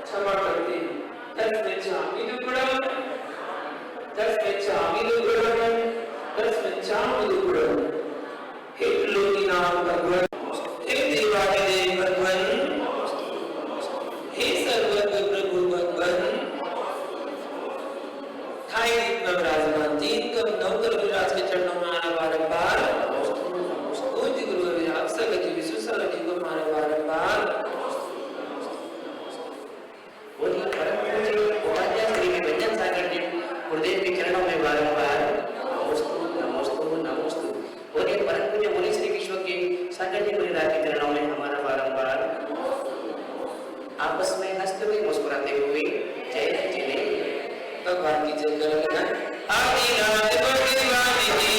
क्षमा करते हैं। 10 में 4 भी टुकड़ा तस्मिच्छामिदुग्रहं तस्मिच्छामिदुग्रहं हे त्रिलोकीनाथ भगवन् हे देवादिदेव भगवन् हे सर्वज्ञ प्रभु भगवन् थाई दीप में विराजमान तीन कम नवकर विराज के चरणों में आना बारंबार पूज्य गुरु विराज सगति विश्व सारथी को माना बारंबार बोलिए परम पूज्य उपाध्याय श्री व्यंजन सागर जी गुरुदेव के चरणों में बारंबार नमोस्तु नमोस्तु नमोस्तु। बोलिए परम पूज्य मुनि श्री विश्व के सागर जी गुरुदेव के चरणों में हमारा बारंबार आपस में हंसते हुए मुस्कुराते हुए जय जय भगवान की जय करें। आदिनाथ भगवान की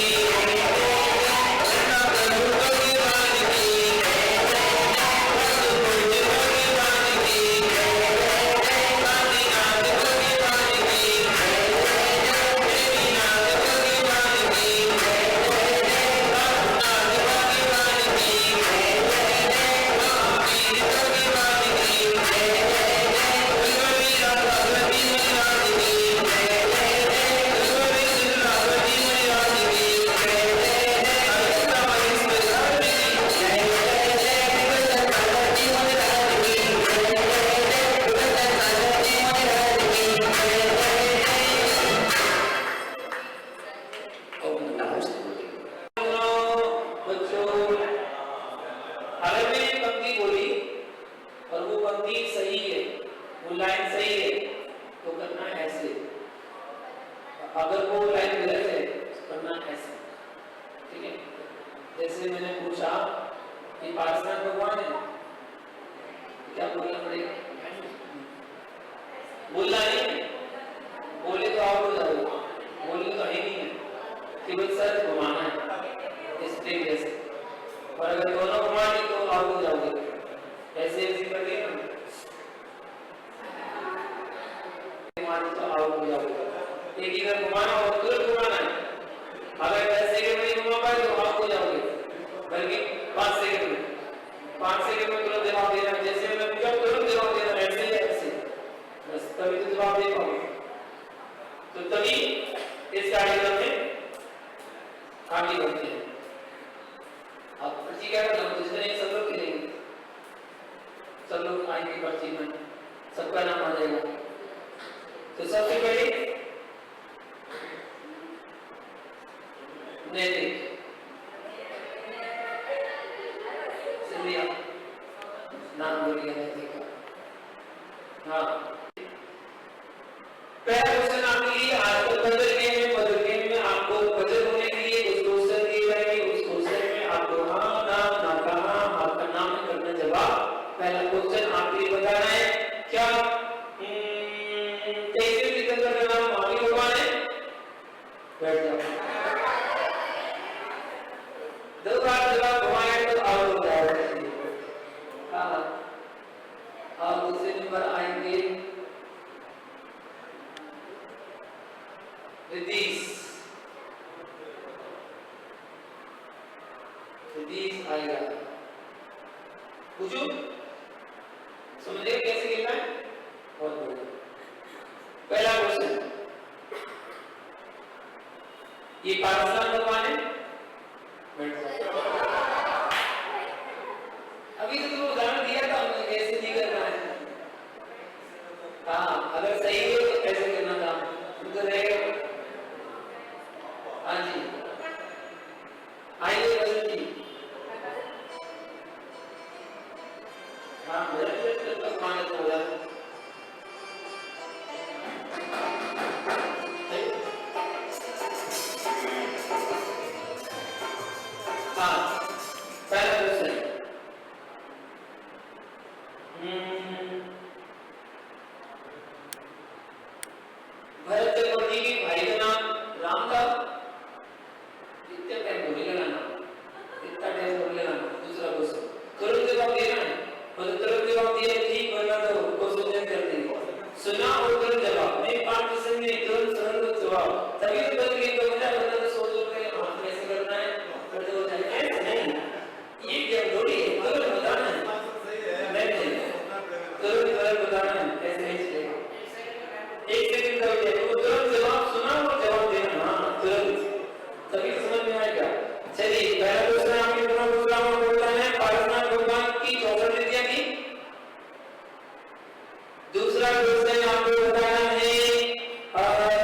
क्वेश्चन आपको बताना है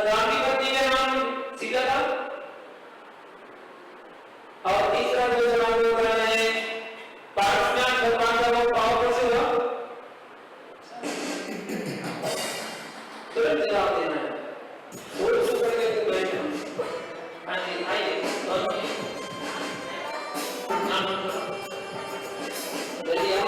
राम की पत्नी का नाम सीता था। और तीसरा क्वेश्चन आपको बताना है पार्श्वनाथ भगवान का वो पाव कैसे हुआ। तुरंत जवाब देना है। थोड़ा सा करके बैठो। हाँ जी आइए नाम बोलिए।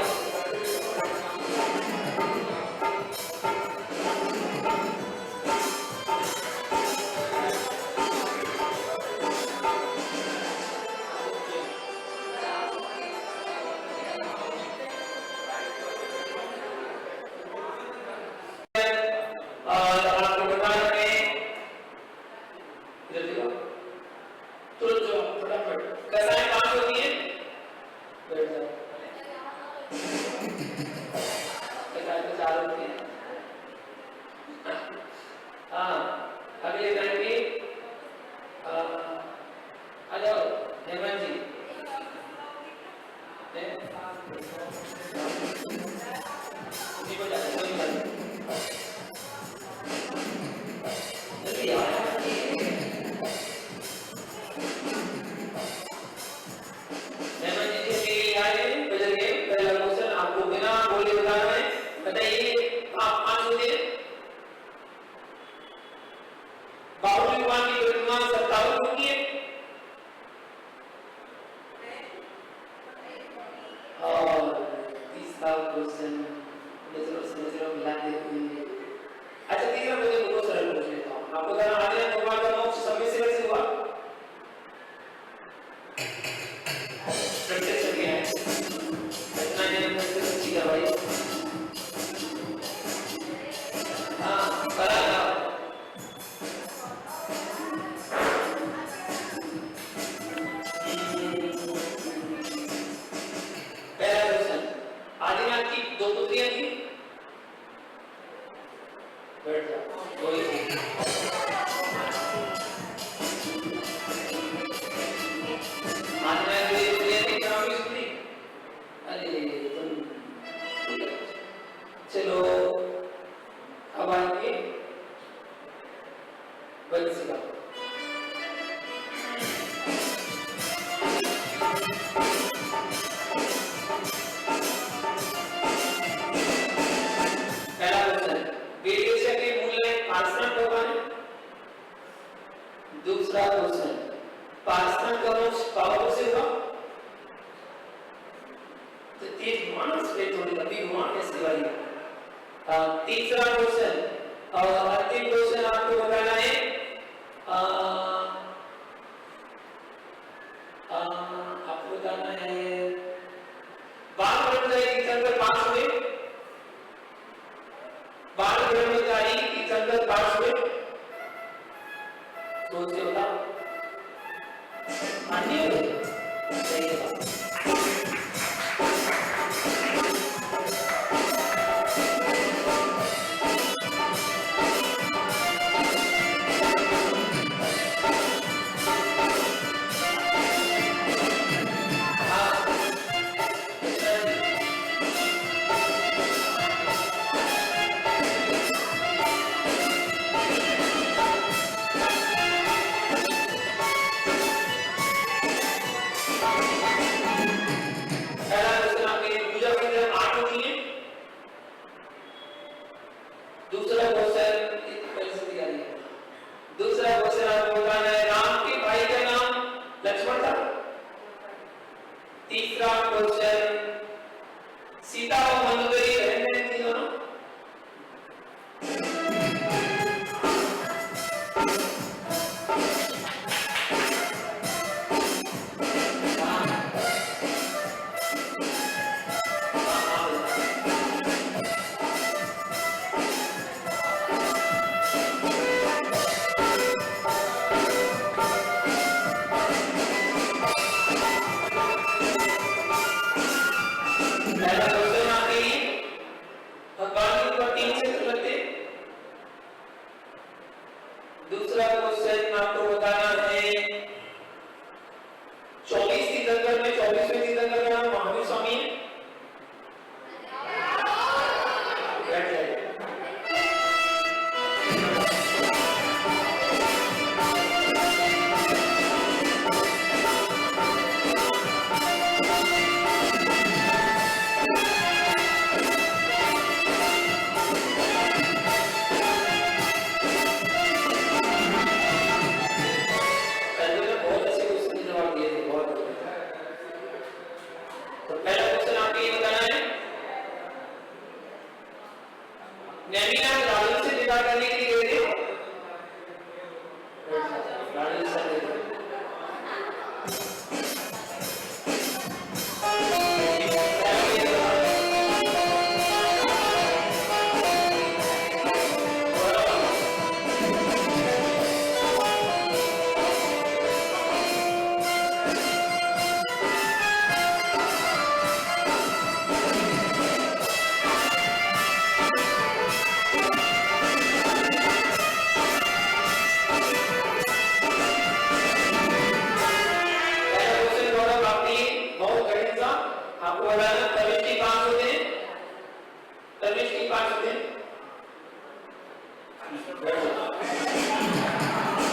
और आपको बताना है जल्दी आओ तुरंत जाओ फटाफट। कसाई पांच होती है बैठ जाओ। कसाई तो चार होती है। हाँ अगले टाइम की आ जाओ हेमंत जी। जी को जाओ जल्दी आओ। आपको बिना बोले बताना है। बताइए आप पांच होते हैं। बाहुबली भगवान की प्रतिमा 57 होती है। और तीसरा क्वेश्चन नजरों मिला देते हैं। अच्छा तीसरा क्वेश्चन बहुत सरल पूछ लेता हूँ। आपको बताना आदिनाथ भगवान का मोक्ष समय से कैसे हुआ। प्रत्यक्ष क्या है इतना जन्म से सच्ची का भाई। हाँ करा था। पहला क्वेश्चन आदिनाथ की दो पुत्रियां थी। बैठ जाओ कोई आदिनाथ की पुत्रियां थी क्या हुई सुनी। अरे तुम चलो अब आएंगे वंशिका। पहला क्वेश्चन वेदव्यास के मूल में पार्श्वनाथ भगवान। दूसरा क्वेश्चन पार्श्वनाथ का वंश पावक से हुआ। तो तेज मानस पे थोड़ी अभी हुआ कैसे वाली। तीसरा क्वेश्चन और अंतिम क्वेश्चन आपको बताना है आपको बताना है बाल ब्रह्मचारी तीर्थंकर पांच हुए। बाल ब्रह्मचारी तीर्थंकर पांच हुए। सोच के बताओ। अन्य सही है। तीसरा क्वेश्चन सीता और मंदोदरी बहन थी दोनों। पहला क्वेश्चन आपके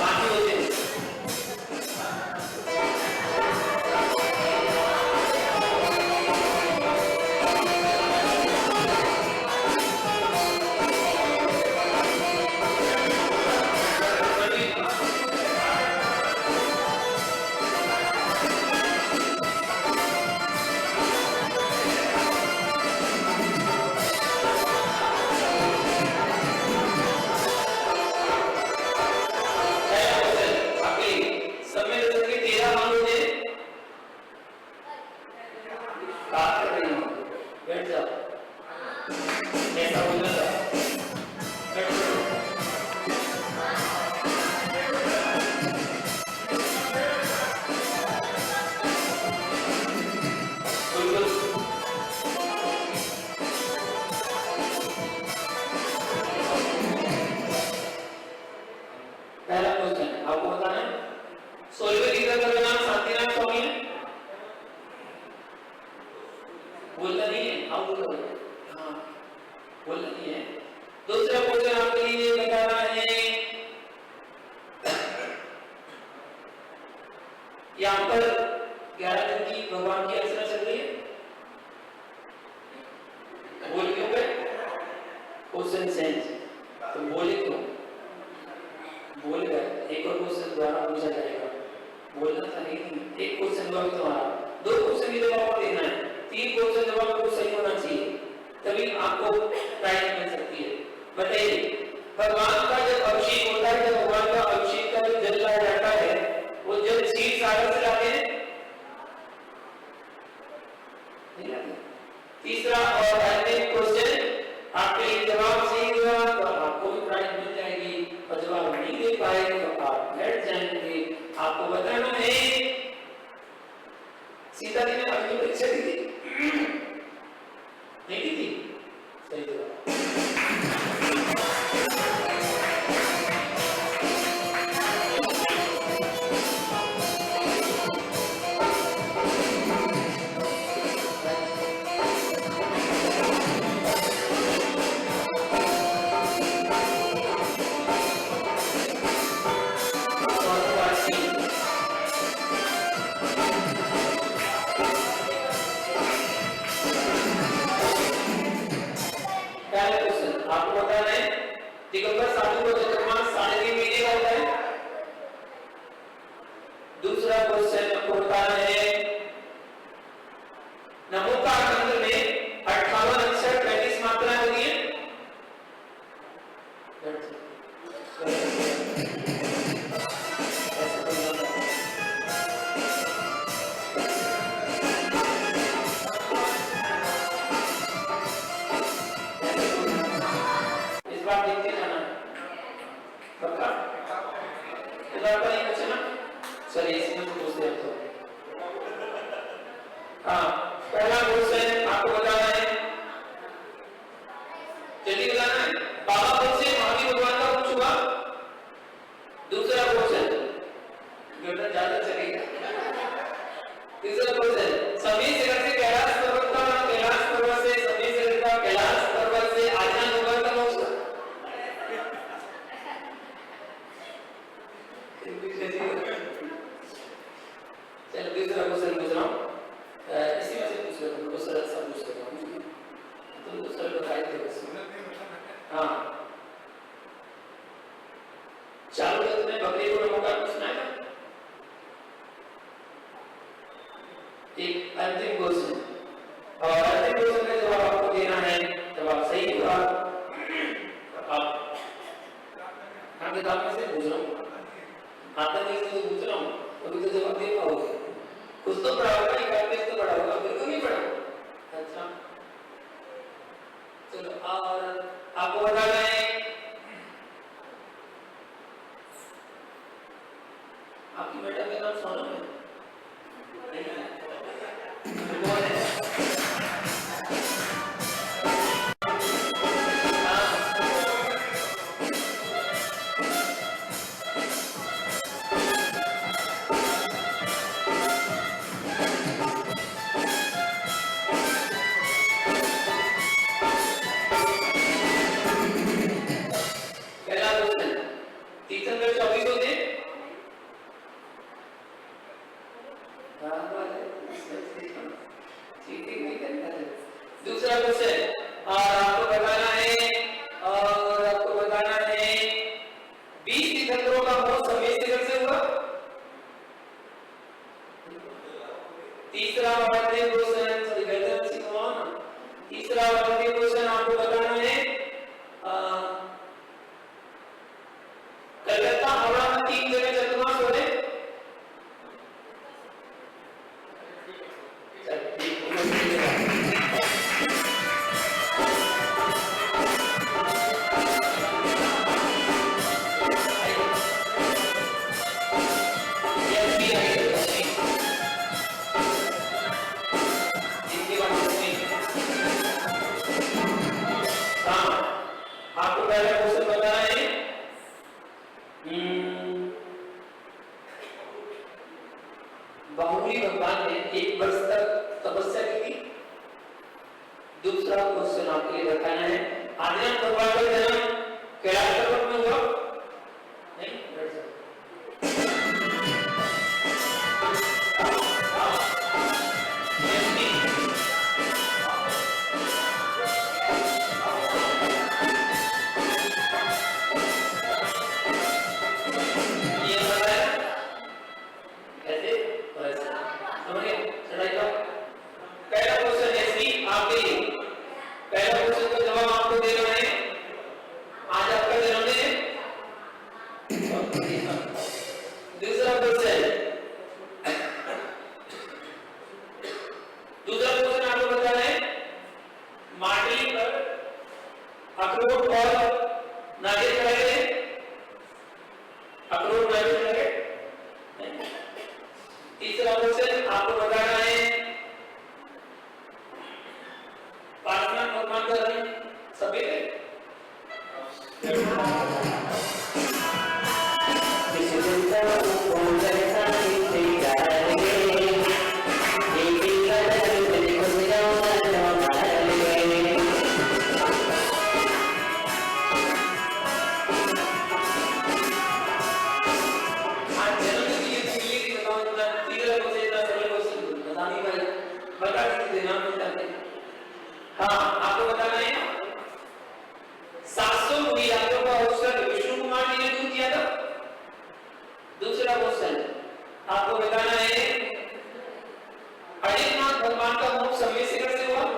बाकी होते हैं। पहला क्वेश्चन आपको बताना है, 16वें तीर्थंकर का नाम शांतिनाथ स्वामी है? बोलना नहीं है, आप बोलो। हाँ, बोलना नहीं है। दूसरा क्वेश्चन आपके लिए बताना है, यहाँ पर 11 दिन की भगवान की अर्चना चल रही है, बोल क्यों गए? क्वेश्चन सेंस, तो बोले क्यों? बोल गए। एक और क्वेश्चन द्वारा पूछा जाएगा, बोलना था नहीं, एक क्वेश्चन जवाब तुम्हारा, 2 क्वेश्चन के जवाब देना है, 3 क्वेश्चन जवाब आपको सही होना चाहिए, तभी आपको प्राइज मिल सकती है। बताइए, भगवान का जब अभिषेक होता है, जब भगवान का अभिषेक का जो जल लाया जाता है, वो जल क्षीर सागर से लाते हैं, नहीं लाते? तीसरा और अंतिम क्वेश्चन आपके लिए जवाब सही हुआ तो आपको भी प्राइज मिल जाएगी, और जवाब नहीं दे पाए तो आप बैठ जाएंगे। आपको बताना है, सीता जी ने अपनी परीक्षा दी थी, नहीं दी थी? सही जवाब। पहला क्वेश्चन आपको बताना है, दिगंबर साधु का चंद्रमास 3.5 महीने का होता है। दूसरा क्वेश्चन आपको बताना है, नमोकार मंत्र में 58 अक्षर 35 मात्राएं होती हैं। इस बार देखते जाना पक्का, इस बार नहीं पूछना, चलिए इसी में पूछते हैं तो। हाँ, पहला क्वेश्चन आपको बताना है, जल्दी बताना है, बाबा कौन से महावीर भगवान का वंश हुआ? दूसरा क्वेश्चन, गर्दन ज्यादा चलेगा। तीसरा क्वेश्चन, सभी शिखर से कैलाश पर्वत का, कैलाश पर्वत से सभी शिखर का, कैलाश पर्वत से आज्ञा भगवान का वंश। चलो दूसरा क्वेश्चन पूछ रहा हूँ, इसी में से पूछ रहा हूँ, दूसरा सा पूछ रहा हूँ, तो दूसरा बताए थे बस। हाँ, चालू तक में बकरी को नमोकार पूछना है। एक अंतिम क्वेश्चन, और अंतिम क्वेश्चन का जवाब आपको देना है, जवाब सही हुआ आप हाँ किताब में से पूछ रहा हूँ, आता नहीं से तो पूछ रहा हूँ, अभी तो जवाब दे पाओगे, कुछ तो पढ़ा होगा, एक बार पेज तो पढ़ा होगा, बिल्कुल नहीं पढ़ा। अच्छा चलो, और आपको बताना है, आपकी बेटा का नाम सोनम है? नहीं है? कौन है? कैलाश बता दीजिए नाम बता दीजिए। हाँ आपको बताना है 700 मुनि यात्रियों का अवसर विष्णु कुमार जी ने दूर किया था। दूसरा क्वेश्चन आपको बताना है अडिगनाथ भगवान का मुख समय शिखर से हुआ।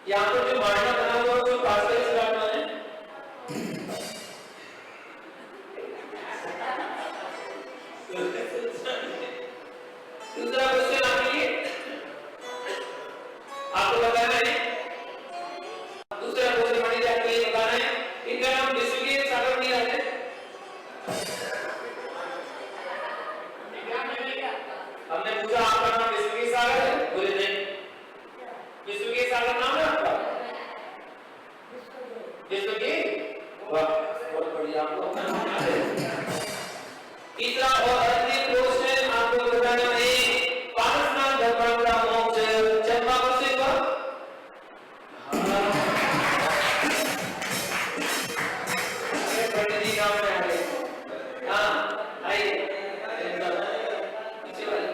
यहाँ पर जो मार्ना बना हुआ है वो पास का इसका नाम है। दूसरा क्वेश्चन आपके लिए आपको बताना है। दूसरा क्वेश्चन मान लीजिए आपको ये बताना है इनका नाम विश्व के सागर नहीं रहते। हमने पूछा आपका नाम विश्व के सागर है, बोले नहीं। विश्व के सागर नाम है आपका विश्व के। वाह बहुत बढ़िया आपको अपना नाम याद है। तीसरा और अंतिम क्वेश्चन आपको बताना है पारसनाथ भगवान का मोक्ष चंपावत से हुआ। पंडित जी नाम में आ गए। हाँ आइए पीछे वाले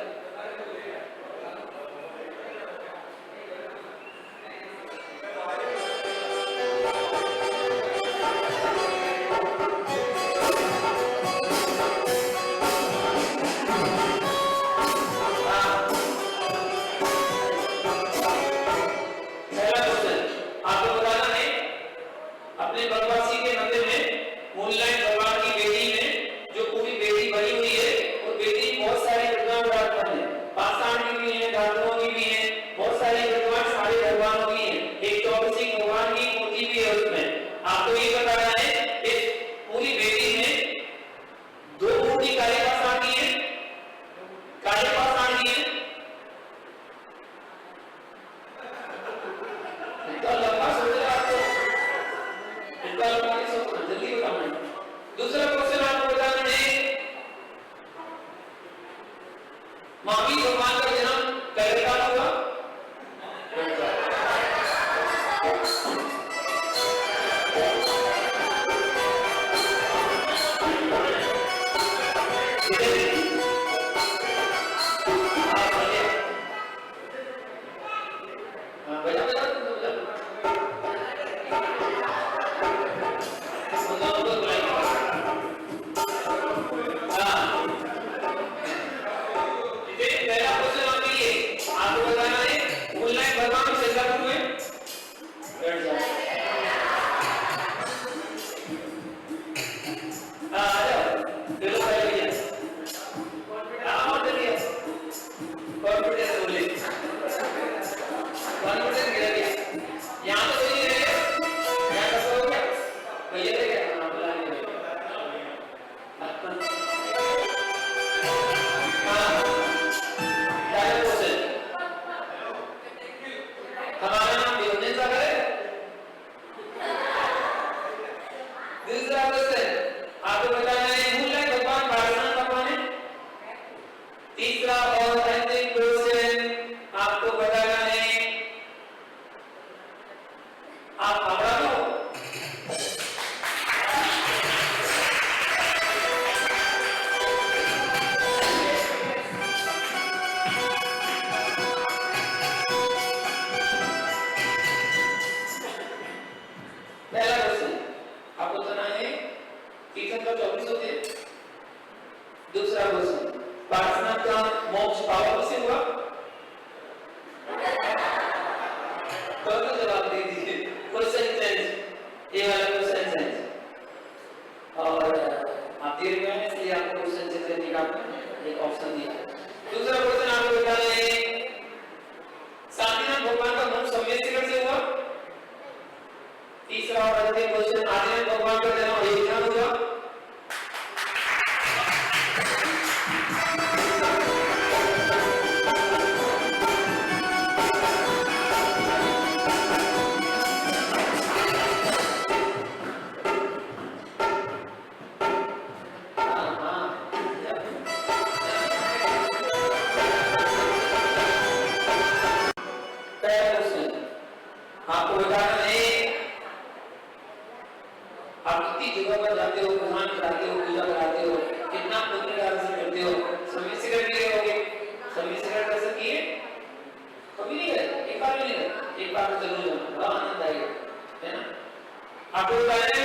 आपको बताया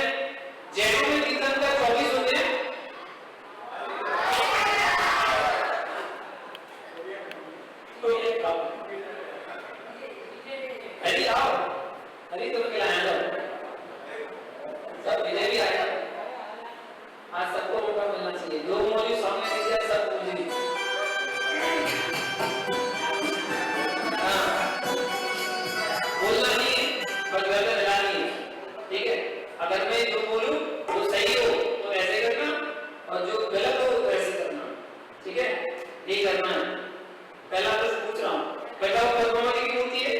जैनों में तीर्थंकर 24 होते हैं। तो ये कब हरी आओ, हरी तो खिलाया जाओ, सब विजय भी आया। आज सबको मौका मिलना चाहिए, जो मौलवी सामने दिख जाए सब पूछ लीजिए। बोलना नहीं है पर गर्दन हिलानी है, ठीक है। अगर मैं जो बोलूं वो सही हो तो ऐसे करना और जो गलत हो तो ऐसे करना, ठीक है। ये करना है। पहला प्रश्न पूछ रहा हूँ, बताओ पद्मा की मूर्ति है?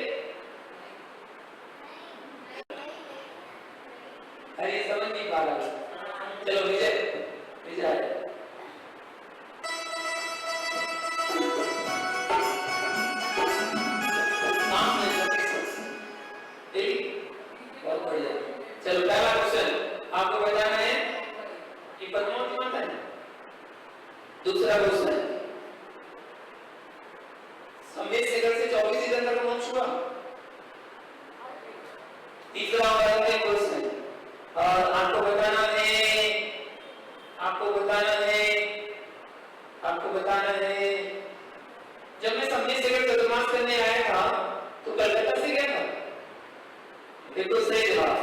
अरे समझ नहीं पा रहा। चलो विजय, विजय आए। बहुत बढ़िया। चलो पहला क्वेश्चन आपको बताना है कि पद्मावती माता है। दूसरा क्वेश्चन, संवेद शेखर से 24 सितंबर को मोक्ष हुआ। तीसरा और अंतिम क्वेश्चन, और आपको बताना है, आपको बताना है, आपको बताना है, जब मैं संवेद शेखर चतुर्मास करने आया था तो कलकत्ता से गया था। बिल्कुल सही जवाब।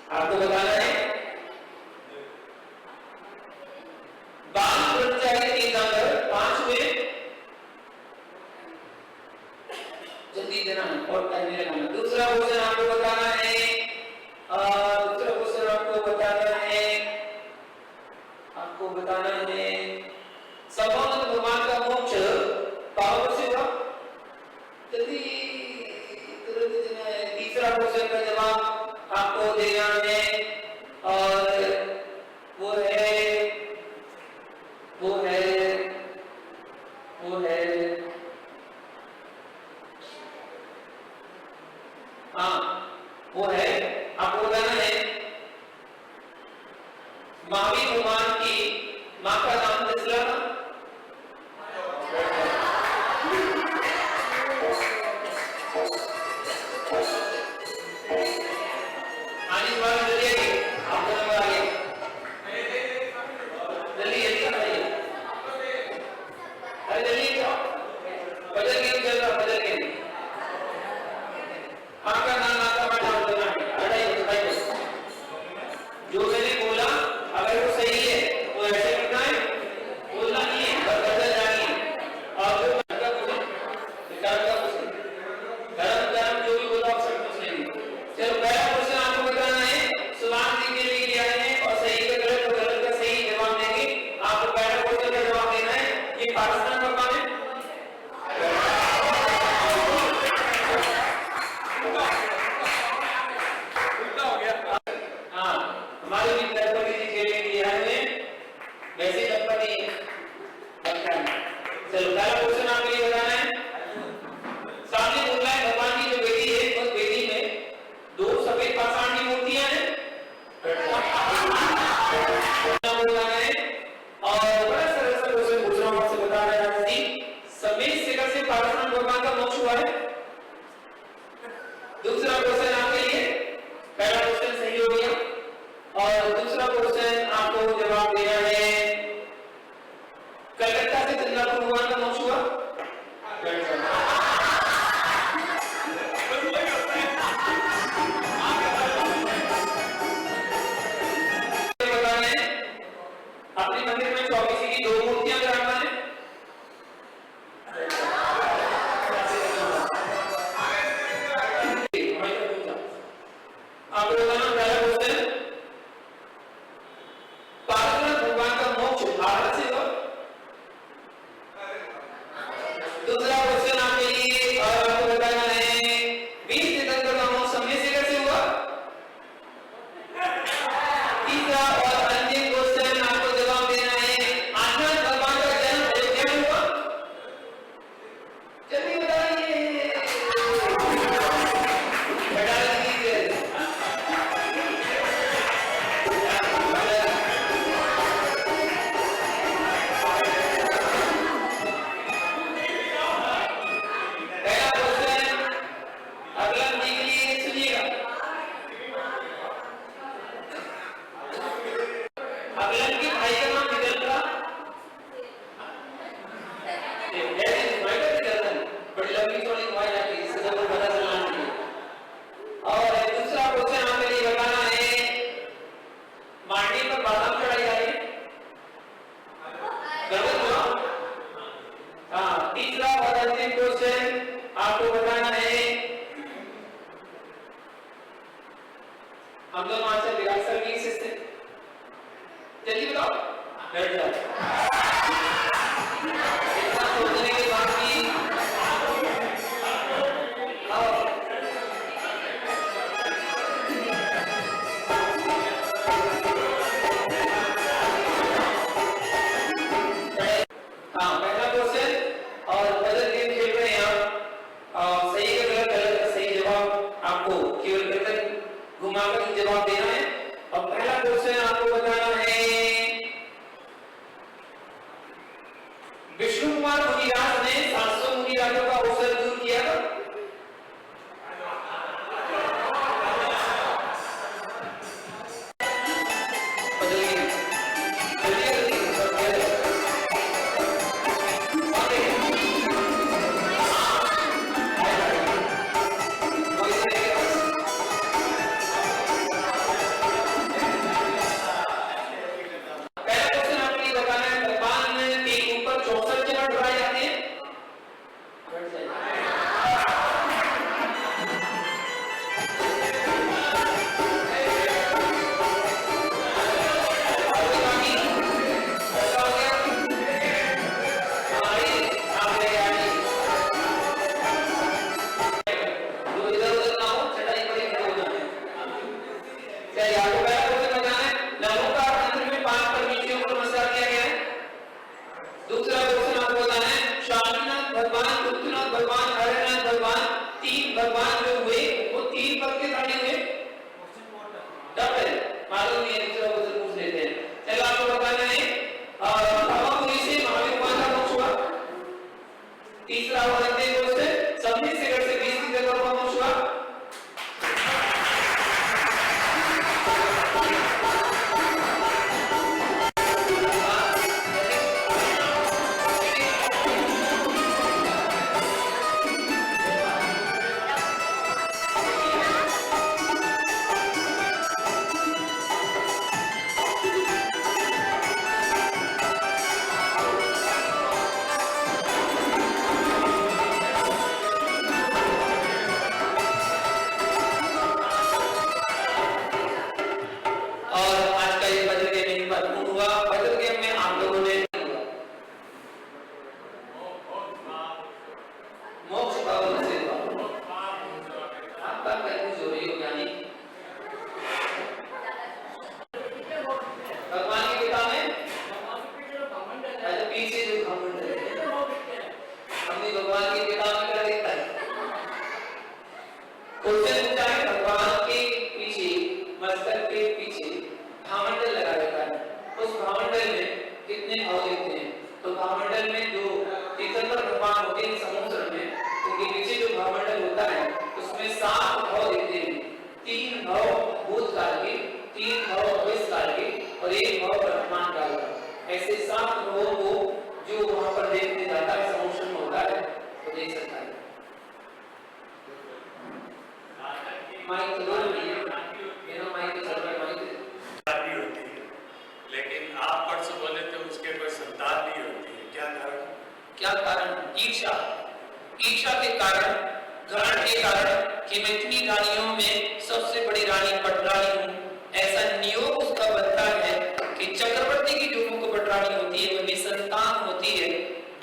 आपको बताना है बाल ब्रह्मचारी तीर्थंकर 5 हुए, जल्दी देना और टाइम नहीं लगाना। दूसरा क्वेश्चन आपको बताना है, दूसरा क्वेश्चन आपको बताना है, आपको बताना है संबंध भगवान का मोक्ष कहाँ से हुआ? जल्दी तुरंत देना है। तीसरा क्वेश्चन का जवाब आपको देना है और वो है हाँ वो है, आपको बताना है महावीर भगवान की माँ का नाम दसला था। आने वाले जल्दी आप दोनों आगे जल्दी बताइए। अरे जल्दी क्या बदल गेम चल रहा, बदल गेम। आपका नाम आपका बैठा होना है, जो मैंने बोला अगर वो सही है तो ऐसे करना है, बोलना नहीं है, बस बदल जानी है। और जो गरम गरम जो भी बोला आप सब कुछ नहीं। चलो पहला क्वेश्चन आपको बताना है, सुभाष जी के लिए लिया है और सही का गलत और गलत का सही जवाब देंगे। आपको पहला क्वेश्चन का जवाब देना है, ये पाकिस्तान का कौन है? हाँ हमारे भी द्रौपदी जी के लिए लिया है, वैसे द्रौपदी चलो पहला क्वेश्चन आपके लिए बताना है, सामने बोल रहा है भगवान की जो बेटी है उस बेटी में 2 सफेद पाषाण की मूर्तियां हैं बताना है। और बड़ा सरल सा क्वेश्चन पूछ रहा हूं आपसे, बताना है संवेद शेखर से पाकिस्तान भगवान का मोक्ष हुआ है। दूसरा क्वेश्चन आपके लिए, पहला क्वेश्चन सही हो गया और दूसरा क्वेश्चन आपको जवाब देना है कलकत्ता से चंद्रपुर भगवान का मोक्ष हुआ। हम दोनों आज से विराट सर की शिष्य। जल्दी बताओ, बैठ जाओ। इतना सोचने के बाद भी आओ। हाँ, पहला क्वेश्चन और पजल गेम खेल रहे हैं आप। सही का गलत, गलत का सही जवाब आपको केवल गर्दन घुमाकर ही जवाब देना है। और पहला क्वेश्चन आपको बताना है, विष्णु कुमार मुनिराज ने 700 मुनिराजों का अवसर दूर किया था। पजल गेम जल्दी जल्दी सब खेल। दूसरा क्वेश्चन आपको बताना है, शांतिनाथ भगवान, दुष्टनाथ भगवान, हरिनाथ भगवान, तीन भगवान जो हुए वो तीन पद के प्राणी हुए। डबल मालूम नहीं है, दूसरा क्वेश्चन पूछ लेते हैं। चलो आपको बताना है, ब्रह्मपुरी से महावीर भगवान का मोक्ष हुआ। तीसरा और अंतिम क्वेश्चन, सबने से 20 की जगह पर मोक्ष हुआ। क्या कारण? ईर्ष्या। ईर्ष्या के कारण, घमंड के कारण कि मैं इतनी रानियों में सबसे बड़ी रानी पटरानी हूँ, ऐसा नियोग उसका बनता है कि चक्रवर्ती की जो मुख पटरानी होती है वो निसंतान होती है,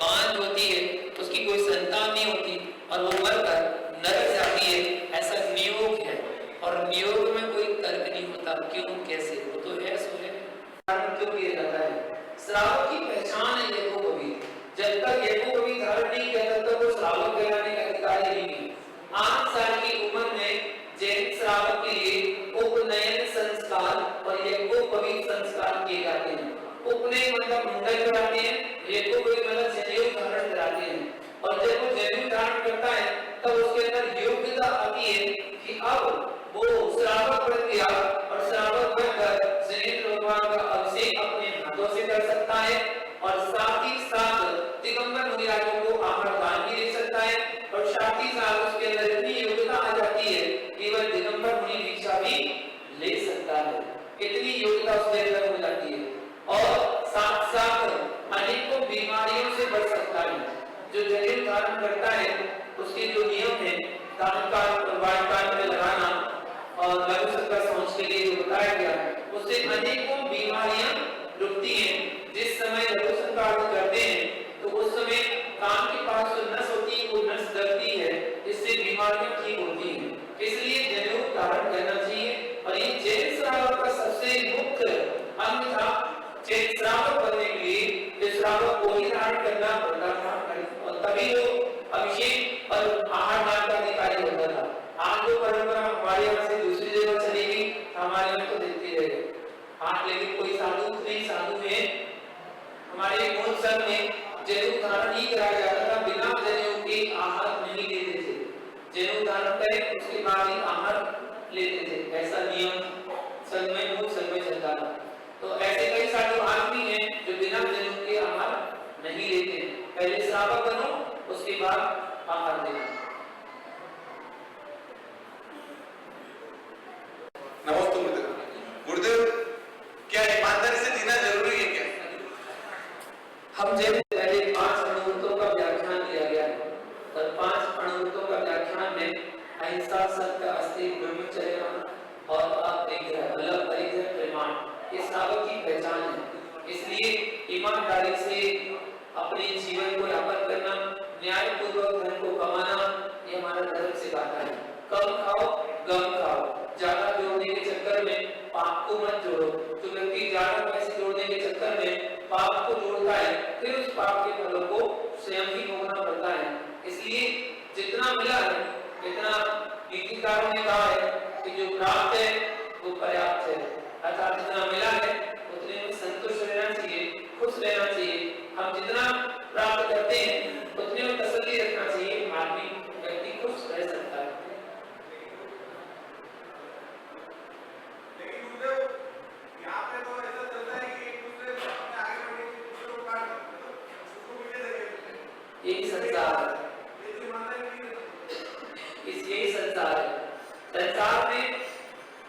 बांझ होती है, उसकी कोई संतान नहीं होती और वो मरकर नरक जाती है, ऐसा नियोग है। और नियोग में कोई तर्क नहीं होता, क्यों कैसे, वो तो है सो है। कारण क्यों किया जाता है? श्रावक की पहचान है देखो कभी, जब तक यज्ञ कभी धारण नहीं किया तब तक वो श्रावक कहलाने का अधिकारी नहीं है। 8 साल की उम्र में जैन श्रावक के लिए उपनयन संस्कार और यज्ञोपवीत संस्कार किए जाते हैं। उपनयन मतलब मुंडन कराते हैं, यज्ञोपवीत मतलब जनेऊ धारण कराते हैं। और जब वो जनेऊ धारण करता है तब उसके अंदर योग्यता आती है कि अब वो श्रावक बन गया और श्रावक बनकर शनेश्वर भगवान का अभिषेक अपने हाथों से कर सकता है और साथ ही साथ दिगंबर मुनिराजों को आहार दान भी दे सकता है और साथ ही साथ उसके अंदर इतनी योग्यता आ जाती है कि वह दिगंबर मुनि दीक्षा भी ले सकता है। इतनी योग्यता उसके अंदर हो जाती है और साथ साथ अनेकों बीमारियों से बच सकता है। जो का सोच के लिए जो बताया गया है उससे अनेकों बीमारियां रुकती हैं। जिस समय लघु संकार्य करते हैं तो उस समय कान के पास जो नस होती है वो नस दबती है, इससे बीमारियां ठीक होती हैं। इसलिए जनेऊ धारण करना चाहिए। और ये जैन श्रावक का सबसे मुख्य अंग था। जैन श्रावक बनने के लिए इस श्रावक को ही धारण करना पड़ता था और तभी वो अभिषेक और आहार मान का अधिकारी होता था। आज जो परंपरा हमारे यहाँ से दूसरी जगह चली गई, हमारे यहाँ तो देखते रहे। आज लेकिन कोई साधु नहीं, साधु में हमारे मूल संघ में जनेऊ धारण नहीं कराया जाता था, बिना जनेऊ के आहार नहीं लेते थे। जनेऊ धारण करें उसके बाद ही आहार लेते थे, ऐसा नियम संघ में, मूल संघ में चलता था। तो ऐसे कई साधु आज भी हैं जो बिना जनेऊ के आहार नहीं लेते। पहले श्रावक बनो उसके बाद आहार लेना। नमस्ते गुरुदेव, क्या ईमानदारी से जीना जरूरी है क्या? हम जैसे पहले 5 अणुवृत्तों का व्याख्यान दिया गया है और 5 अणुवृत्तों का व्याख्यान में अहिंसा, सत्य, अस्तेय, ब्रह्मचर्य और अपरिग्रह, मतलब परिग्रह, प्रमाण, ये श्रावक की पहचान है। इसलिए ईमानदारी से अपने जीवन को यापन करना, न्यायपूर्वक धन को कमाना, ये हमारा धर्म सिखाता है। कम खाओ, गम खाओ, ज्यादा जोड़ने के चक्कर में पाप को मत जोड़ो। तो व्यक्ति ज्यादा पैसे जोड़ने के चक्कर में पाप को जोड़ता है, फिर उस पाप के फलों को स्वयं ही भोगना पड़ता है। इसलिए जितना मिला है, इतना नीतिकारों ने कहा है कि जो प्राप्त है वो पर्याप्त है, अर्थात जितना मिला है उतने में संतुष्ट रहना चाहिए, खुश रहना चाहिए। हम जितना प्राप्त करते हैं उतने में तसल्ली रखना चाहिए, आदमी व्यक्ति खुश रह सकता है। यही संसार है, यही संसार है। संसार में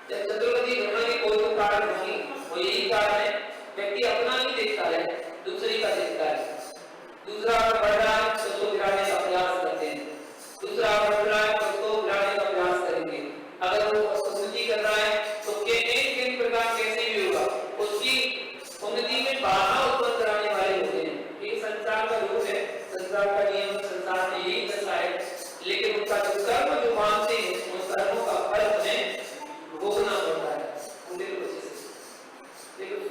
जब चतुर्गति घटना की कोई तो कारण होगी, वो यही कारण है। व्यक्ति अपना नहीं देखता है, दूसरे का देखता है। दूसरा अगर बढ़ रहा है तो उसको गिराने का प्रयास करते हैं, दूसरा अगर बढ़ रहा है तो उसको गिराने का प्रयास करेंगे। अगर वो उन्नति कर रहा है तो एक प्रकार कैसे भी होगा, उसकी उन्नति में बाधा उत्पन्न कराने वाले होते हैं। ये संसार का रूप है, संसार का नियम, संसार में यही दशा है। लेकिन उनका जो कर्म जो मानते हैं, उन कर्मों का फल उन्हें भोगना पड़ता है। उनके वजह से देखो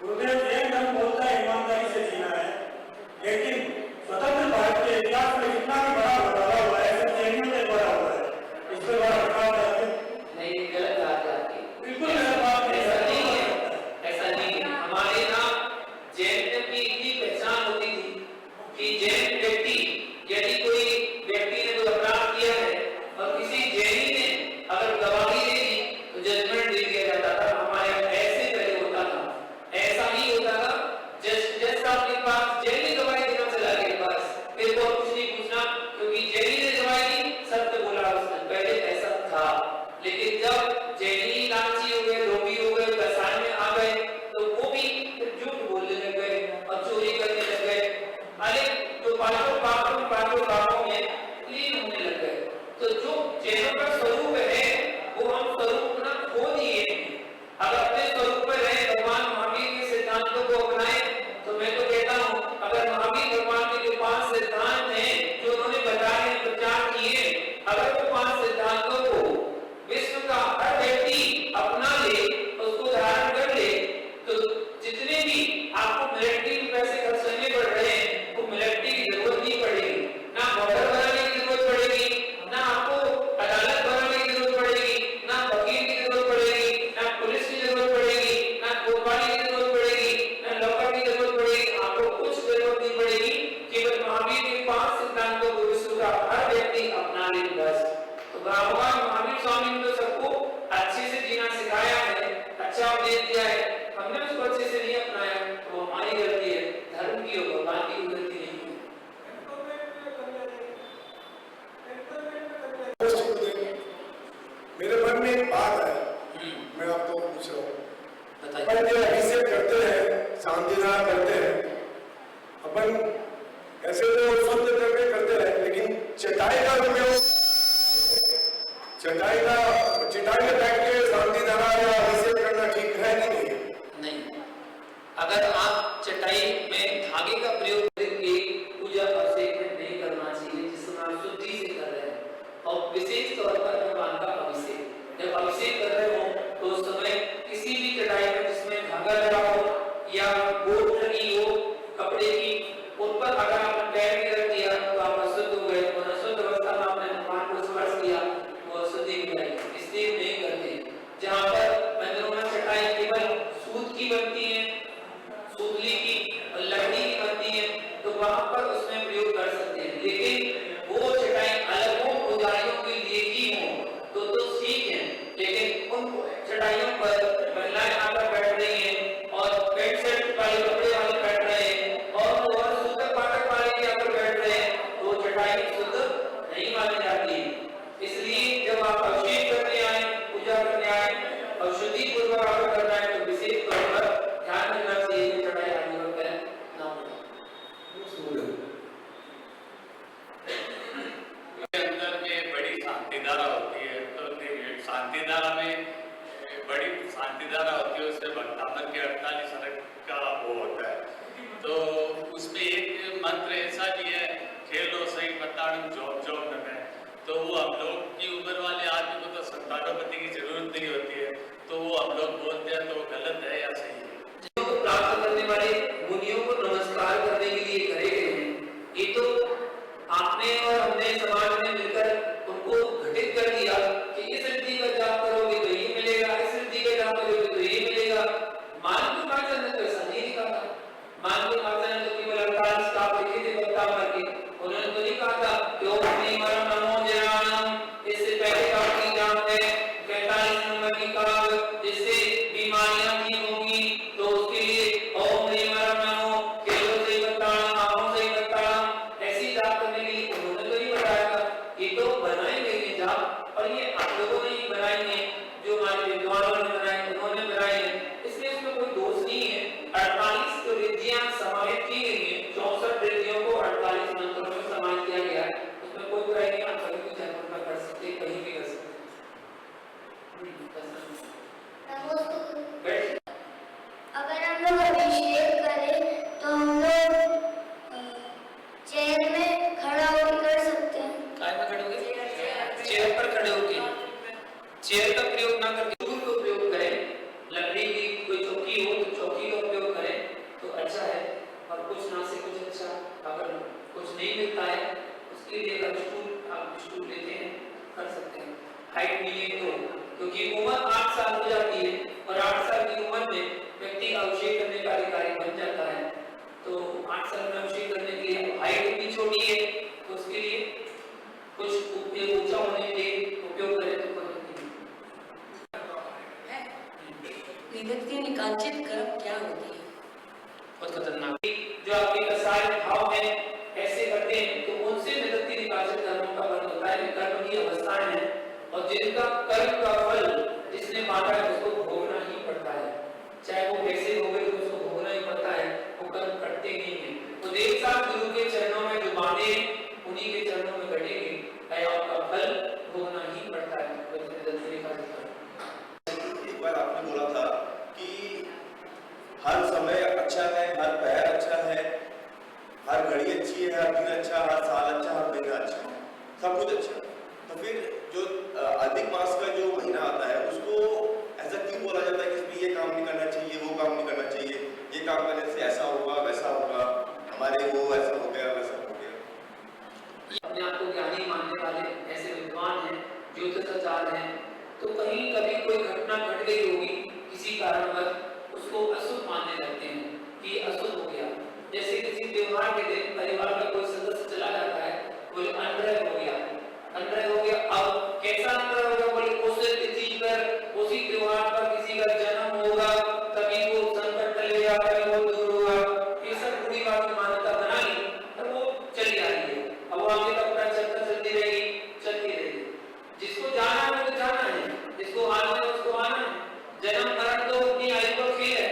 गुरुदेव जैन धर्म बोलता है ईमानदारी से जीना है, लेकिन स्वतंत्र भारत के इतिहास में जितना भी बड़ा घोटाला हुआ है सिर्फ जैनियों ने बड़ा हुआ है। इस पर बड़ा घोटाला नहीं, गलत बात है आपकी, बिल्कुल गलत बात है। ऐसा नहीं है, ऐसा नहीं है। हमारे यहाँ जैन की इतनी पहचान होती थी कि जैन व्यक्ति, यदि कोई व्यक्ति ने कोई अपराध किया है और किसी जैनी ने अगर गवाही दे दी तो जजमेंट दे दिया जाता था। हमारे यहाँ ऐसे पहले होता था, ऐसा ही होता था। जज साहब के पास जैनी गवाही देना चला गया, बस फिर और कुछ नहीं पूछना, क्योंकि जैनी ने गवाही दी, सत्य बोला उसने। पहले ऐसा था, लेकिन जब जैनी लालची हो गए, लोभी हो गए, व्यवसाय में आ गए, तो वो भी फिर झूठ बोलने लग गए और चोरी करने लग गए। अरे तो पांचों पापों में लीन होने लग गए। तो जो जैनों का स्वरूप है वो हम स्वरूप अपना खो दिए। अगर अपने स्वरूप में रहे, भगवान महावीर के सिद्धांतों को अपनाए, तो मैं तो कहता हूँ अगर महावीर भगवान के जो 5 सिद्धांत हैं जो उन्होंने बताए, प्रचार किए, अगर वो 5 सिद्धांतों को विश्व का हर व्यक्ति अपना ले, उसको धारण कर ले, तो जितने भी आपको मिलिट्री में पैसे खर्च करने पड़ रहे हैं, वो मिलिट्री की जरूरत नहीं पड़ेगी, ना बॉर्डर बनाने की जरूरत पड़ेगी, ना आपको अदालत बनाने की जरूरत पड़ेगी, ना वकील की जरूरत पड़ेगी, ना पुलिस की जरूरत पड़ेगी, ना कोतवाली की जरूरत पड़ेगी, ना लॉकर की जरूरत पड़ेगी। आपको कुछ जरूरत नहीं पड़ेगी, केवल महावीर के 5 सिद्धांतों को विश्व का हर व्यक्ति अपना ले बस। तो भगवान महावीर स्वामी ने तो सबको अच्छे से जीना सिखाया है, अच्छा उपदेश दिया है, हमने उसको अच्छे से नहीं अपनाया, तो हमारी गलती है, धर्म की और भगवान की गलती नहीं है। मेरे मन में एक बात है, मैं आपको पूछ रहा हूँ। बताइए। अपन जो अभिषेक करते हैं, शांतिदान करते हैं, अपन ऐसे तो शुद्ध करके करते हैं, लेकिन चटाई का उपयोग, चटाई में बैठ के शांतिदान या अभिषेक करना ठीक है कि नहीं? नहीं। अगर आप चटाई में धागे का प्रयोग करके पूजा अभिषेक में नहीं करना चाहिए, जिसमें आप शुद्धि से कर रहे हैं। और विशेष तौर पर भगवान का अभिषेक, जब अभिषेक कर रहे हो तो उस समय किसी भी चटाई में जिसमें धागा लगा हो या गोट लगी हो कपड़े की, उन पर अगर आपने पैर भी रख दिया तो आप अशुद्ध हो गए, और अशुद्ध अवस्था में आपने भगवान को स्पर्श किया वो अशुद्धि हो जाएगी, इसलिए नहीं करते। जहाँ पर मंदिरों में चटाई केवल सूत की बनती है, सूतली की और लकड़ी की बनती है, तो वहां पर उसमें प्रयोग कर सकते हैं, लेकिन वो चटाई अलग हो, पुजारियों के लिए ही हो तो ठीक है। लेकिन उन चटाइयों पर महिलाएं आकर बैठ रही हैं और पेंट शर्ट वाले कपड़े वाले बैठ रहे हैं और सूत्र पाठक वाले भी आकर बैठ रहे हैं, तो चटाई शुद्ध नहीं मानी जाती है। इसलिए जब आप अभिषेक करने आए, पूजा करने आए और शुद्धि पूर्वक आप करना है, तो विशेष तौर पर ध्यान रखना चाहिए कि चटाई आगे और पैर ना हो। अंदर में बड़ी शांतिधारा होती है, तो शांतिधारा में बड़ी शांतिधारा होती है, उससे भक्तामन के 48 अर्घ का वो होता है। तो उसमें एक मंत्र ऐसा भी है, खेलो सही पताड़म जॉब जॉब में, तो वो हम लोग की उम्र वाले आदमी को तो संतानोपति की जरूरत नहीं होती है, तो वो हम लोग बोलते हैं, तो वो गलत है या सही है? जिनको प्राप्त करने वाले मुनियों को नमस्कार करने के लिए करे गए हैं, ये तो आपने और हमने समाज में मिलकर उनको घटित कर दिया कि इस रिद्धि का जाप करोगे तो ये मिलेगा, इस रिद्धि का जाप करोगे तो ये मिलेगा। मानव मार्जन ने तो ऐसा नहीं लिखा था। मानव मार्जन ने तो केवल 48 श्लोक लिखे थे भक्तामर के, उन्होंने तो नहीं कहा था कि ओम श्री परम नमो जनानम। इससे पहले का की जाप है 45 नंबर की काव्य, जिससे बीमारियां ठीक होंगी, तो उसके लिए ओम श्री परम नमो केलो से बताना, नामों से बताना, ऐसी जाप करने के लिए उन्होंने तो नहीं बताया था। ये तो बनाए गए हैं जाप, और ये आप लोगों ने ही बनाई है, जो हमारे विद्वानों ने बनाए, उन्होंने बनाई है, इसलिए उसमें कोई दोष नहीं है। 48 जो रिद्धियां समाहित की गई है, 64 रिद्धियों को 48 मंत्रों में समाहित किया गया है, उसमें कोई बुराई नहीं। आप कभी भी जन्म का कर सकते, कहीं भी कर सकते। अगर हम लोग अभिषेक करें तो हम लोग चेयर में खड़ा होकर कर सकते हैं। काय में खड़े होके? चेयर पर खड़े होके। चेयर का प्रयोग ना करके स्टूल का प्रयोग करें। लकड़ी की कोई चौकी हो तो चौकी का प्रयोग करें तो अच्छा है। और कुछ ना से कुछ अच्छा, अगर कुछ नहीं मिलता है उसके लिए अगर आप स्टूल लेते हैं कर सकते हैं। हाइट नहीं है तो, क्योंकि उम्र 8 साल हो जाती है और 8 साल की उम्र में व्यक्ति का अभिषेक करने का अधिकारी बन जाता है, तो 8 साल में अभिषेक करने के लिए हाइट भी छोटी है, तो उसके लिए कुछ ऊंचा होने के उपयोग करें तो कोई निवृत्ति निकांचित कर्म क्या होती है? बहुत खतरनाक। जो आपके कसाय भाव है ऐसे करते हैं तो उनसे निवृत्ति निकांचित कर्मों का बंध होता है। कर्म की अवस्थाएं हैं और जिनका कर्म का फल जिसने मांगा है उसको भोगना ही पड़ता है, चाहे वो कैसे हो गए तो उसको भोगना ही पड़ता है, वो कर्म करते नहीं है। तो एक साथ गुरु के चरणों में जो बांधे उन्हीं के चरणों में कटेंगे, आपका फल भोगना ही पड़ता है। एक बार आपने बोला था कि हर समय अच्छा है, हर पहर अच्छा है, हर घड़ी अच्छी है, हर दिन अच्छा, हर साल अच्छा, हर महीना अच्छा, सब कुछ अच्छा। तो फिर जो अधिक मास का जो महीना आता है उसको ऐसा क्यों बोला जाता है कि इसमें ये काम नहीं करना चाहिए, वो काम नहीं करना चाहिए, ये काम करने से ऐसा होगा, वैसा होगा, हमारे वो ऐसा हो गया, वैसा हो गया। अपने आप को ज्ञानी मानने वाले ऐसे विद्वान हैं, ज्योतिषाचार्य हैं, तो कहीं कभी कोई घटना घट गई होगी किसी कारणवश, उसको अशुभ मानने लगते हैं कि अशुभ हो गया। जैसे किसी त्योहार के दिन परिवार का कोई सदस्य चला जाता है, कोई अनग्रह हो गया, अनग्रह हो गया। अब कैसा अनग्रह होगा? बोले उस तिथि पर, उसी त्योहार पर किसी का जन्म होगा, तभी वो संकट टलेगा, तभी वो दूर होगा। ये सब पूरी बात मान्यता बनाई और वो चली आ रही है। अब वो आगे तक चलती रहेगी। जिसको जाना है वो जाना है, जिसको आना है उसको आना है। जन्म मरण तो अपनी आयु का खेल है।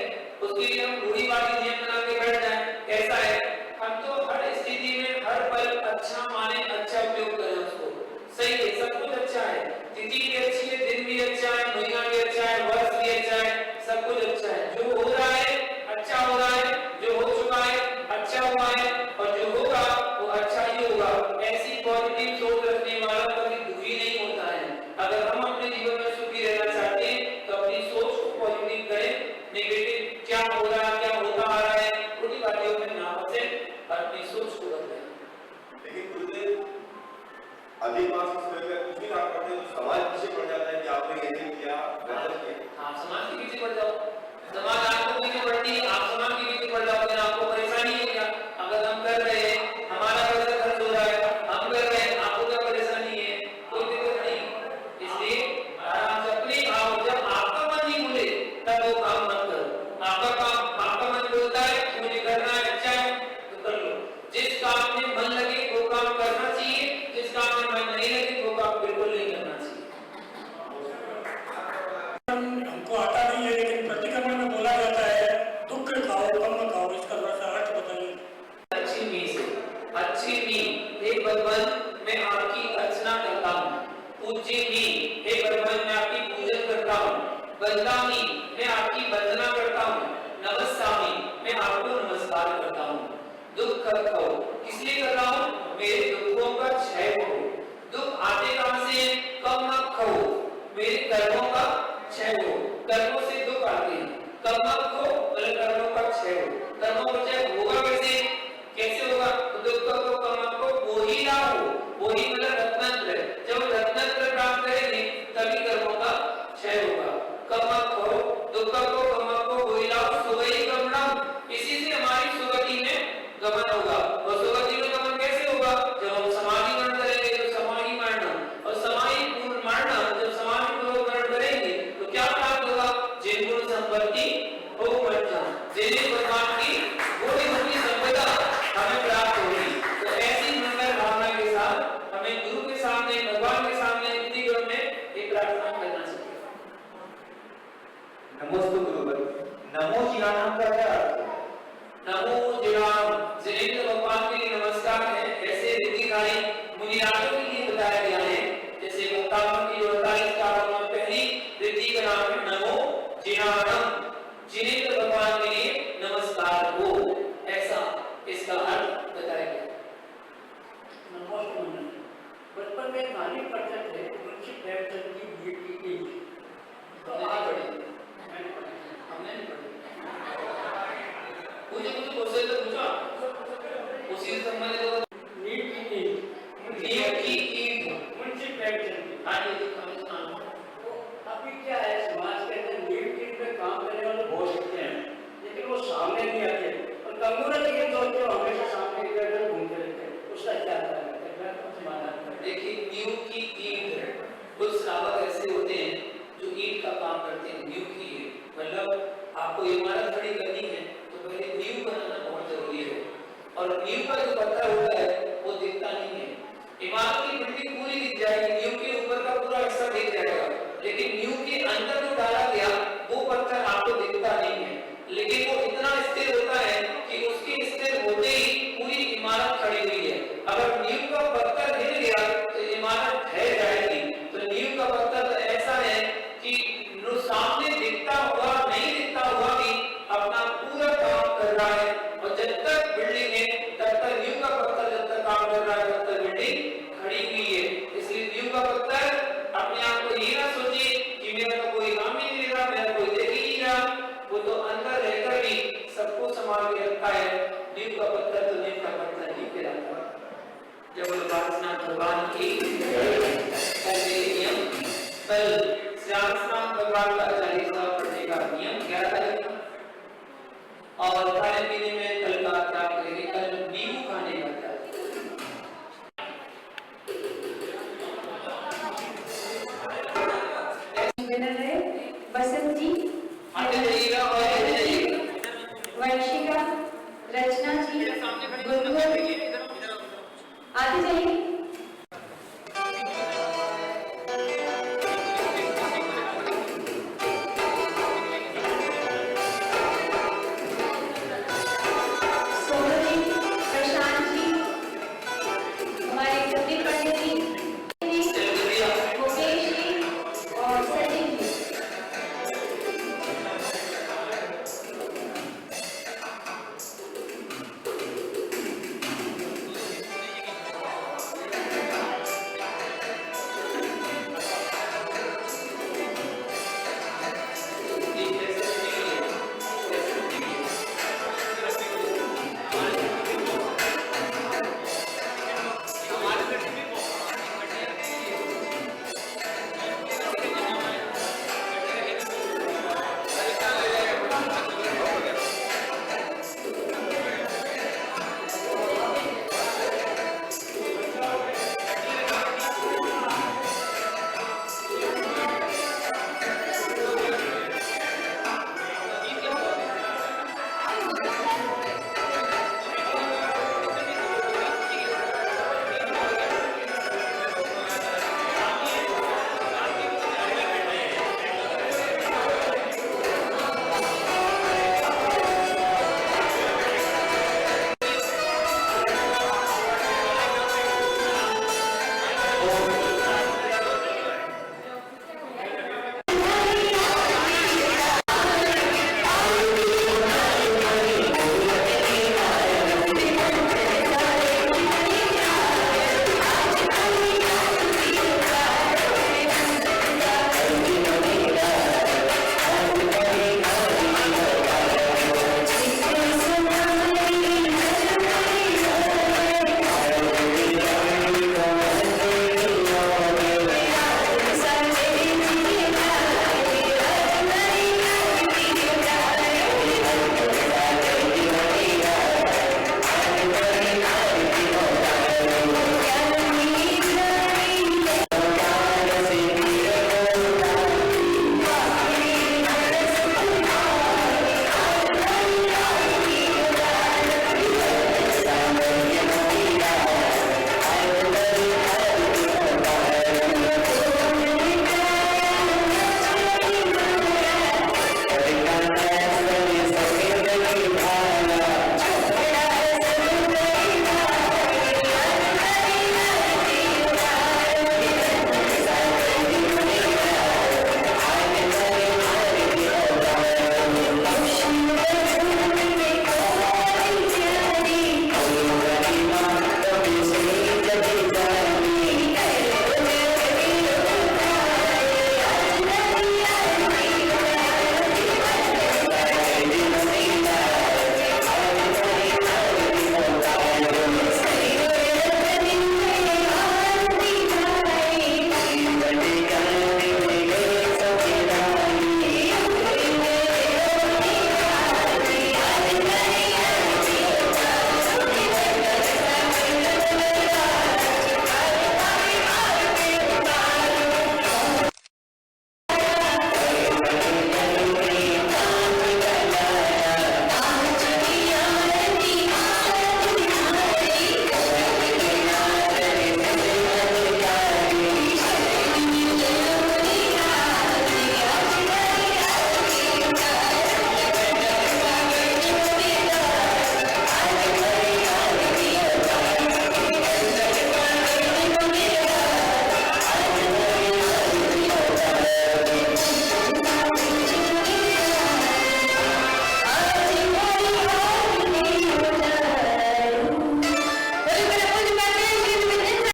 वंदामि मैं आपकी वंदना करता हूँ, नमस्सामि मैं आपको नमस्कार करता हूँ। दुख खो इसलिए कर रहा हूँ मेरे दुखों का क्षय हो। दुख आते कहां से? कम मत खो मेरे कर्मों का क्षय हो। कर्मों से दुख आते हैं, कम मत खो मतलब कर्मों का क्षय हो। कर्मों का क्षय होगा कैसे? कैसे होगा? तो दुख को कम मत खो वो ही ना हो, वो ही मतलब रत्नत्र। जब रत्नत्र प्राप्त करेंगे तभी कर्मों का क्षय होगा। कम मत खो दुख को कम मत खो वो ही ना हो सुगति गमनम। इसी से हमारी सुगति में गमन होगा। और सुगति में गमन कैसे होगा? जब हम समाधि मरण करेंगे तो समाधि मरण और समाधि पूर्ण मरण, जब समाधि पूर्वक मरण करेंगे तो क्या प्राप्त होगा? जिन गुण संपत्ति हो मरण, जिन्हें भगवान की गुण गुणी संपदा हमें प्राप्त होगी। तो ऐसी मंगल भावना के साथ हमें गुरु के सामने, भगवान के सामने विधि क्रम में एक प्रार्थना करना चाहिए। नमोस्तु गुरुवर। नमो जिनाम का क्या अर्थ है? नमो जिनाम जिनेंद्र भगवान के लिए नमस्कार है। ऐसे ऋद्धिकारी मुनिराजों के लिए बताया गया है। जैसे वक्ताओं की 48 कारों में पहली ऋद्धि का नाम है नमो जिनाम, जिनेंद्र भगवान के लिए नमस्कार हो, ऐसा इसका अर्थ बताया गया। नमस्कार। बचपन में कहानी पढ़ते थे मुंशी प्रेमचंद की बेटी की, तो नहीं पढ़ी, हमने नहीं पढ़ी। मुझे कुछ क्वेश्चन तो पूछा उसी से संबंधित नीट की ईंट, नीट की ईंट मुंशी प्रेमचंद की। हाँ ये तो कहानी सुना। अभी क्या है, समाज के अंदर नीट की में काम करने वाले बहुत सकते हैं, लेकिन वो सामने नहीं आते और कंगूरा ये सोचते हो हमेशा सामने इधर घूमते रहते हैं। उसका क्या कारण है? मैं कुछ समाधान कर। देखिए न्यू की ईंट, कुछ श्रावक ऐसे होते हैं जो ईंट का काम करते हैं। न्यू की ईंट मतलब आपको इमारत खड़ी करनी है तो पहले नींव बनाना बहुत जरूरी है। और नींव का जो पत्थर होता है वो दिखता नहीं है। इमारत की बिल्डिंग पूरी दिख जाएगी, नींव के ऊपर का पूरा हिस्सा दिख जाएगा, लेकिन नींव के अंदर जो डाला गया वो पत्थर आपको दिखता नहीं है। लेकिन वो इतना स्थिर होता है कि उसके स्थिर होते ही पूरी इमारत खड़ी हुई है। अगर नींव का पत्थर हिल गया तो इमारत ढह जाएगी। तो नींव का पत्थर तो ऐसा है कि जो सामने दिखता हुआ नहीं दिखता हुआ भी अपना पूरा काम कर रहा है। और जब तक बिल्डिंग है तब तक नींव का पत्थर जब तक काम कर रहा है तब तक बिल्डिंग खड़ी हुई है। इसलिए नींव का पत्थर अपने आप को ये ना सोचे कि मेरा तो कोई काम ही नहीं रहा, मेरा कोई देख ही नहीं रहा। वो तो अंदर रहकर भी सबको संभाल के रखता है। नींव का पत्थर तो नींव का पत्थर ही कहलाता है। जब बालनाथ भगवान की नियम कल श्यामनाथ भगवान का 40वां पढ़ने का नियम 11 तारीख का। और खाने पीने में कल का क्या करेंगे? कल नींबू खाने का क्या? बसंत जी, आते जाइएगा और आते जाइएगा। वंशिका, रचना जी, गुरु आते जाइए।